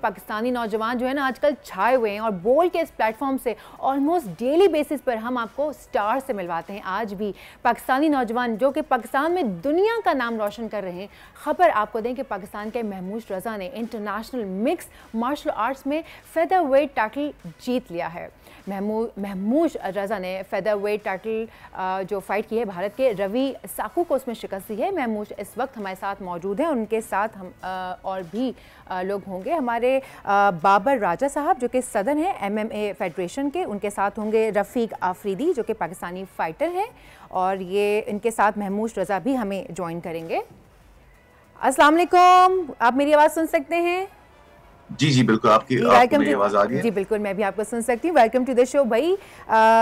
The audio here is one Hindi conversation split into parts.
पाकिस्तानी नौजवान जो है ना आजकल छाए हुए हैं और बोल के इस प्लेटफॉर्म से ऑलमोस्ट डेली बेसिस पर हम आपको स्टार से मिलवाते हैं। आज भी पाकिस्तानी नौजवान जो कि पाकिस्तान में दुनिया का नाम रोशन कर रहे हैं। खबर आपको दें कि पाकिस्तान के महमूद रज़ा ने इंटरनेशनल मिक्स मार्शल आर्ट्स में फेदर वेट टाइटल जीत लिया है। महमूद रज़ा ने फेदर वेट टाइटल जो फाइट की है भारत के रवि साकू को उसमें शिकस्त दी है। महमूद इस वक्त हमारे साथ मौजूद हैं, उनके साथ हम और भी लोग होंगे। हमारे बाबर राजा साहब जो कि सदर हैं MMA फेडरेशन के, उनके साथ होंगे रफ़ीक आफरीदी जो कि पाकिस्तानी फ़ाइटर हैं, और ये इनके साथ महमूद रज़ा भी हमें ज्वाइन करेंगे। अस्सलाम वालेकुम, आप मेरी आवाज़ सुन सकते हैं? जी जी बिल्कुल, आपकी मेरी आवाज़ आ रही है? जी बिल्कुल, मैं भी आपको सुन सकती हूँ। वेलकम टू द शो भाई।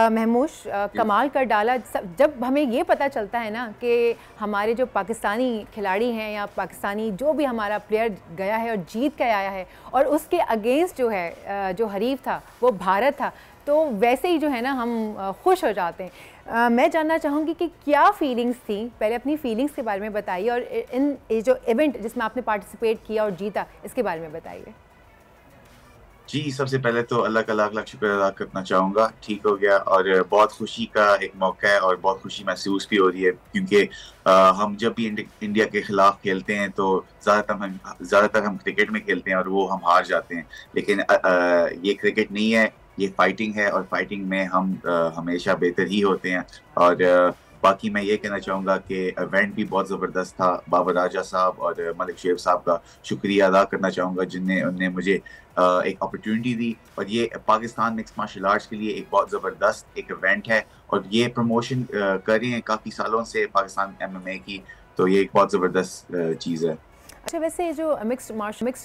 महमूद कमाल कर डाला। जब हमें ये पता चलता है ना कि हमारे जो पाकिस्तानी खिलाड़ी हैं या पाकिस्तानी जो भी हमारा प्लेयर गया है और जीत के आया है और उसके अगेंस्ट जो है जो हरीफ था वो भारत था, तो वैसे ही जो है ना हम खुश हो जाते हैं। मैं जानना चाहूँगी कि क्या फीलिंग्स थी, पहले अपनी फीलिंग्स के बारे में बताइए, और ये जो इवेंट जिसमें आपने पार्टिसिपेट किया और जीता इसके बारे में बताइए। जी, सबसे पहले तो अल्लाह का लाख लाख शुक्र अदा करना चाहूँगा, ठीक हो गया। और बहुत खुशी का एक मौका है और बहुत खुशी महसूस भी हो रही है, क्योंकि हम जब भी इंडिया के खिलाफ खेलते हैं तो ज़्यादातर हम क्रिकेट में खेलते हैं और वो हम हार जाते हैं। लेकिन ये क्रिकेट नहीं है, ये फाइटिंग है, और फाइटिंग में हम हमेशा बेहतर ही होते हैं। और बाकी मैं ये कहना चाहूँगा कि इवेंट भी बहुत ज़बरदस्त था। बाबर राजा साहब और मलिक शेर साहब का शुक्रिया अदा करना चाहूँगा, उन्होंने मुझे एक अपॉर्चुनिटी दी। और ये पाकिस्तान मिक्स मार्शल आर्ट्स के लिए एक बहुत ज़बरदस्त एक इवेंट है, और ये प्रमोशन कर रहे हैं काफ़ी सालों से पाकिस्तान MMA की, तो ये एक बहुत ज़बरदस्त चीज़ है। अच्छा, वैसे ये जो मिक्स्ड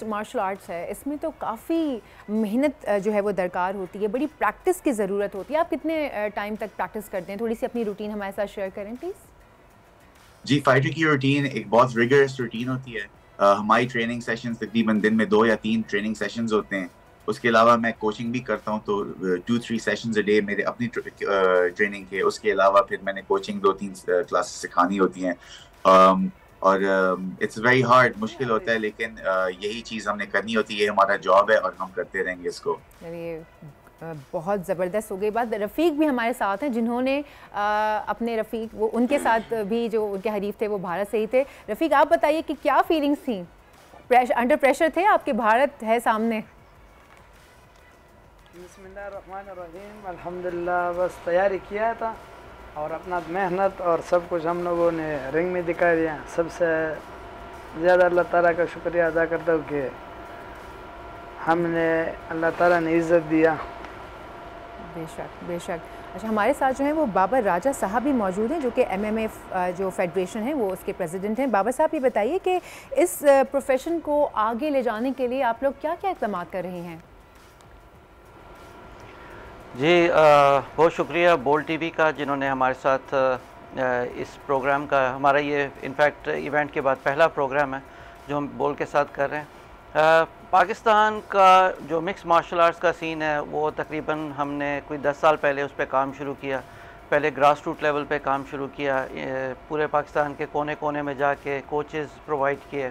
मार्शल आर्ट्स है इसमें तो काफ़ी मेहनत जो है वो दरकार होती है, बड़ी प्रैक्टिस की ज़रूरत होती है। आप कितने टाइम तक प्रैक्टिस करते हैं? थोड़ी सी अपनी रूटीन हमारे साथ शेयर करें प्लीज़। जी, फाइटर की रूटीन एक बहुत रिगरस रूटीन होती है। हमारी ट्रेनिंग सेशंस तकरीबन दिन में 2 या 3 ट्रेनिंग सेशंस होते हैं। उसके अलावा मैं कोचिंग भी करता हूँ, तो 2-3 सेशंस अ डे मेरे अपनी ट्रेनिंग के। उसके अलावा फिर मैंने कोचिंग 2-3 क्लासेस सिखानी होती हैं। और इट्स वेरी हार्ड, मुश्किल होता है, लेकिन यही चीज़ हमने करनी होती है, ये हमारा जॉब है और हम करते रहेंगे इसको। अरे बहुत ज़बरदस्त हो गई बात। रफ़ीक भी हमारे साथ हैं जिन्होंने अपने रफ़ीक वो उनके साथ भी जो उनके हरीफ थे वो भारत से ही थे। रफ़ीक, आप बताइए कि क्या फीलिंग्स थी? अंडर प्रेशर थे आपके? भारत है सामने। बिस्मिल्लाहिर्रहमानिर्रहीम, अल्हम्दुलिल्लाह, बस तैयारी किया था और अपना मेहनत और सब कुछ हम लोगों ने रिंग में दिखा दिया। सबसे ज़्यादा अल्लाह ताला का शुक्रिया अदा करता हूँ कि हमने अल्लाह ताला ने इज़्ज़त दिया। बेशक बेशक। अच्छा, हमारे साथ जो हैं वो बाबर राजा साहब भी मौजूद हैं जो कि MMA जो फेडरेशन है वो उसके प्रेसिडेंट हैं। बाबर साहब, ये बताइए कि इस प्रोफेशन को आगे ले जाने के लिए आप लोग क्या क्या इक़दाम कर रहे हैं? जी, बहुत शुक्रिया बोल TV का जिन्होंने हमारे साथ इस प्रोग्राम का, हमारा ये इनफैक्ट इवेंट के बाद पहला प्रोग्राम है जो हम बोल के साथ कर रहे हैं। पाकिस्तान का जो मिक्स मार्शल आर्ट्स का सीन है वो तकरीबन हमने कोई 10 साल पहले उस पर काम शुरू किया। पहले ग्रास रूट लेवल पे काम शुरू किया, पूरे पाकिस्तान के कोने कोने में जाके कोचेस प्रोवाइड किए,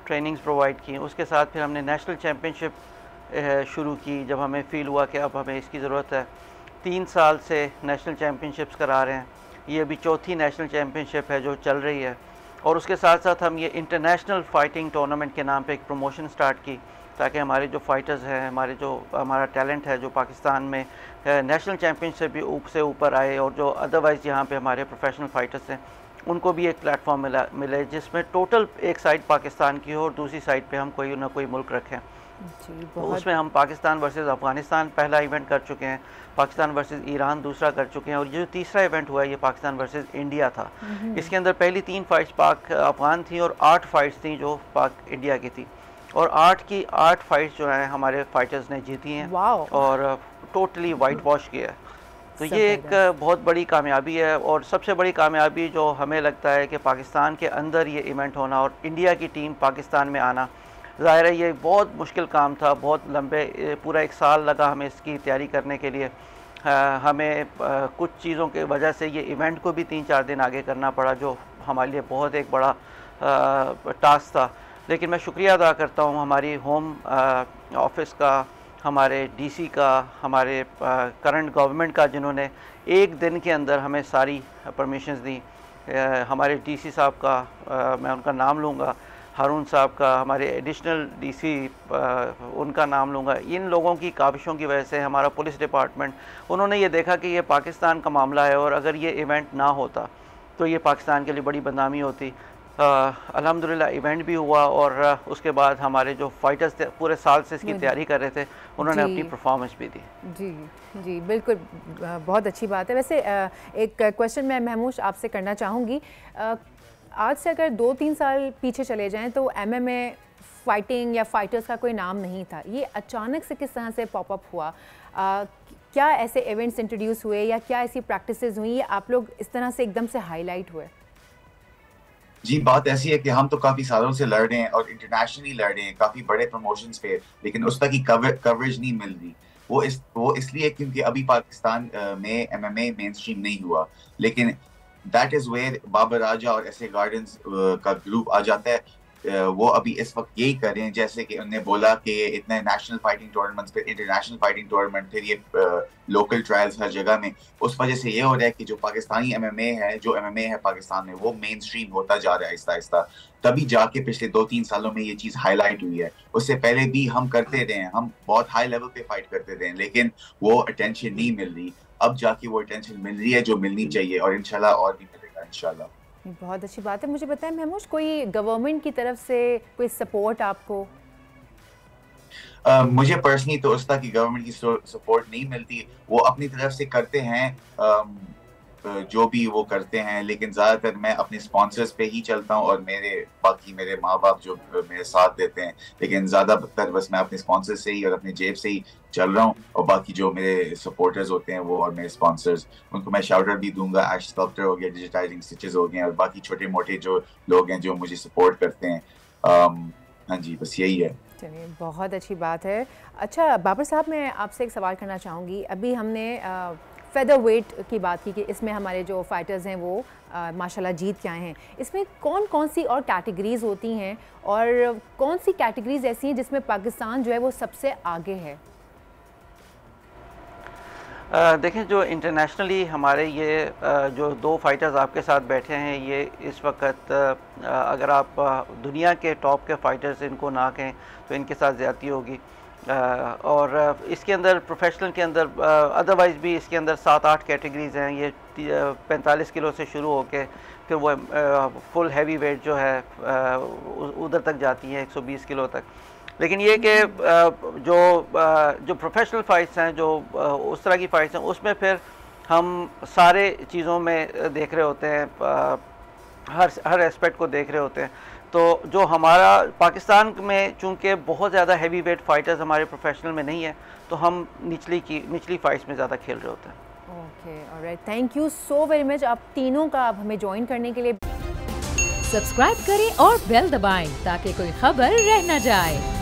ट्रेनिंग्स प्रोवाइड की। उसके साथ फिर हमने नेशनल चैम्पियनशिप शुरू की जब हमें फ़ील हुआ कि अब हमें इसकी ज़रूरत है। 3 साल से नेशनल चैम्पियनशिप्स करा रहे हैं, ये अभी चौथी नेशनल चैम्पियनशिप है जो चल रही है। और उसके साथ साथ हम ये इंटरनेशनल फ़ाइटिंग टूर्नामेंट के नाम पे एक प्रमोशन स्टार्ट की, ताकि हमारे जो फ़ाइटर्स हैं, हमारा टैलेंट है जो पाकिस्तान में नेशनल चैम्पियनशिप भी से ऊपर आए, और जो अदरवाइज़ यहाँ पे हमारे प्रोफेशनल फ़ाइटर्स हैं उनको भी एक प्लेटफॉर्म मिले जिसमें टोटल एक साइड पाकिस्तान की हो और दूसरी साइड पे हम कोई ना कोई मुल्क रखें। तो उसमें हम पाकिस्तान वर्सेस अफ़गानिस्तान पहला इवेंट कर चुके हैं, पाकिस्तान वर्सेस ईरान दूसरा कर चुके हैं, और जो तीसरा इवेंट हुआ है ये पाकिस्तान वर्सेस इंडिया था। इसके अंदर पहली 3 फाइट्स पाक अफ़गान थी और 8 फाइट्स थी जो पाक इंडिया की थी, और 8 की 8 फाइट्स जो हैं हमारे फाइटर्स ने जीती हैं और टोटली वाइट वॉश किया है। तो ये एक बहुत बड़ी कामयाबी है, और सबसे बड़ी कामयाबी जो हमें लगता है कि पाकिस्तान के अंदर ये इवेंट होना और इंडिया की टीम पाकिस्तान में आना। ज़ाहिर है ये बहुत मुश्किल काम था, बहुत लंबे पूरा 1 साल लगा हमें इसकी तैयारी करने के लिए। हमें कुछ चीज़ों की वजह से ये इवेंट को भी 3-4 दिन आगे करना पड़ा, जो हमारे लिए बहुत एक बड़ा टास्क था। लेकिन मैं शुक्रिया अदा करता हूँ हमारी होम ऑफिस का, हमारे डीसी का, हमारे करंट गवर्नमेंट का, जिन्होंने एक दिन के अंदर हमें सारी परमिशंस दी। हमारे डीसी साहब का मैं उनका नाम लूँगा, हारून साहब का, हमारे एडिशनल डीसी उनका नाम लूँगा। इन लोगों की काविशों की वजह से हमारा पुलिस डिपार्टमेंट, उन्होंने ये देखा कि ये पाकिस्तान का मामला है और अगर ये इवेंट ना होता तो ये पाकिस्तान के लिए बड़ी बदनामी होती। अल्हम्दुलिल्लाह इवेंट भी हुआ और उसके बाद हमारे जो फाइटर्स थे पूरे साल से इसकी तैयारी कर रहे थे, उन्होंने अपनी परफॉर्मेंस भी दी। जी जी बिल्कुल, बहुत अच्छी बात है। वैसे एक क्वेश्चन मैं महमूश आपसे करना चाहूँगी। आज से अगर 2-3 साल पीछे चले जाएं तो MMA फाइटिंग या फाइटर्स का कोई नाम नहीं था। ये अचानक से किस तरह से पॉपअप हुआ? क्या ऐसे इवेंट्स इंट्रोड्यूस हुए या क्या ऐसी प्रैक्टिसेस हुई या आप लोग इस तरह से एकदम से हाईलाइट हुए? जी, बात ऐसी है कि हम तो काफी सालों से लड़ रहे हैं और इंटरनेशनली लड़ रहे हैं काफी बड़े प्रमोशंस पे, लेकिन उस तरह की कवरेज नहीं मिल रही। वो इसलिए क्योंकि अभी पाकिस्तान में MMA मेन स्ट्रीम नहीं हुआ, लेकिन दैट इज वेयर बाबर राजा और ऐसे गार्डन्स का ग्रुप आ जाता है। वो अभी इस वक्त यही कर रहे हैं, जैसे कि उन्होंने बोला कि इतने नेशनल फाइटिंग टूर्नामेंट्स, फिर इंटरनेशनल फाइटिंग टूर्नामेंट, फिर ये लोकल ट्रायल्स हर जगह में। उस वजह से ये हो रहा है कि जो पाकिस्तानी MMA है, जो MMA है पाकिस्तान में, वो मेन स्ट्रीम होता जा रहा है आहिस्ता आहिस्ता। तभी जाके पिछले 2-3 सालों में ये चीज़ हाईलाइट हुई है। उससे पहले भी हम करते रहे हैं, हम बहुत हाई लेवल पे फाइट करते रहे हैं, लेकिन वो अटेंशन नहीं मिल रही। अब जाके वो अटेंशन मिल रही है जो मिलनी चाहिए, और इंशाल्लाह और भी मिलेगा इंशाल्लाह। बहुत अच्छी बात है। मुझे बताएं महमूश, कोई गवर्नमेंट की तरफ से कोई सपोर्ट आपको? मुझे पर्सनली तो उस तरह की गवर्नमेंट की सपोर्ट नहीं मिलती। वो अपनी तरफ से करते हैं जो भी वो करते हैं, लेकिन ज़्यादातर मैं अपने स्पॉन्सर्स पे ही चलता हूँ और मेरे माँ बाप जो मेरे साथ देते हैं, लेकिन ज़्यादातर बस मैं अपने स्पॉन्सर से ही और अपने जेब से ही चल रहा हूँ। और बाकी जो मेरे सपोर्टर्स होते हैं वो और मेरे स्पॉन्सर्स, उनको मैं शाउट आउट भी दूंगा। एश स्कल्प्टर हो गया, डिजिटाइजिंग स्टिचेस हो गए, और बाकी छोटे मोटे जो लोग हैं जो मुझे सपोर्ट करते हैं। हाँ जी, बस यही है। चलिए, बहुत अच्छी बात है। अच्छा बाबर साहब, मैं आपसे एक सवाल करना चाहूँगी। अभी हमने फेदर वेट की बात की कि इसमें हमारे जो फाइटर्स हैं वो माशाल्लाह जीत के आए हैं। इसमें कौन कौन सी और कैटेगरीज होती हैं और कौन सी कैटेगरीज ऐसी हैं जिसमें पाकिस्तान जो है वो सबसे आगे है? देखें, जो इंटरनेशनली हमारे ये जो 2 फाइटर्स आपके साथ बैठे हैं, ये इस वक्त अगर आप दुनिया के टॉप के फाइटर्स इनको ना कहें तो इनके साथ ज़्यादती होगी। और इसके अंदर प्रोफेशनल के अंदर अदरवाइज़ भी इसके अंदर 7-8 कैटेगरीज़ हैं। ये 45 किलो से शुरू होके फिर वो फुल हैवी वेट जो है उधर तक जाती है 120 किलो तक। लेकिन ये कि जो प्रोफेशनल फ़ाइट्स हैं, जो उस तरह की फ़ाइट्स हैं, उसमें फिर हम सारे चीज़ों में देख रहे होते हैं, हर एस्पेक्ट को देख रहे होते हैं। तो जो हमारा पाकिस्तान में चूँकि बहुत ज़्यादा हैवी वेट फाइटर्स हमारे प्रोफेशनल में नहीं है, तो हम निचली फाइट्स में ज़्यादा खेल रहे होते हैं। Okay, alright, thank you so very much आप तीनों का आप हमें ज्वाइन करने के लिए। सब्सक्राइब करें और बेल दबाएं ताकि कोई खबर रह न जाए।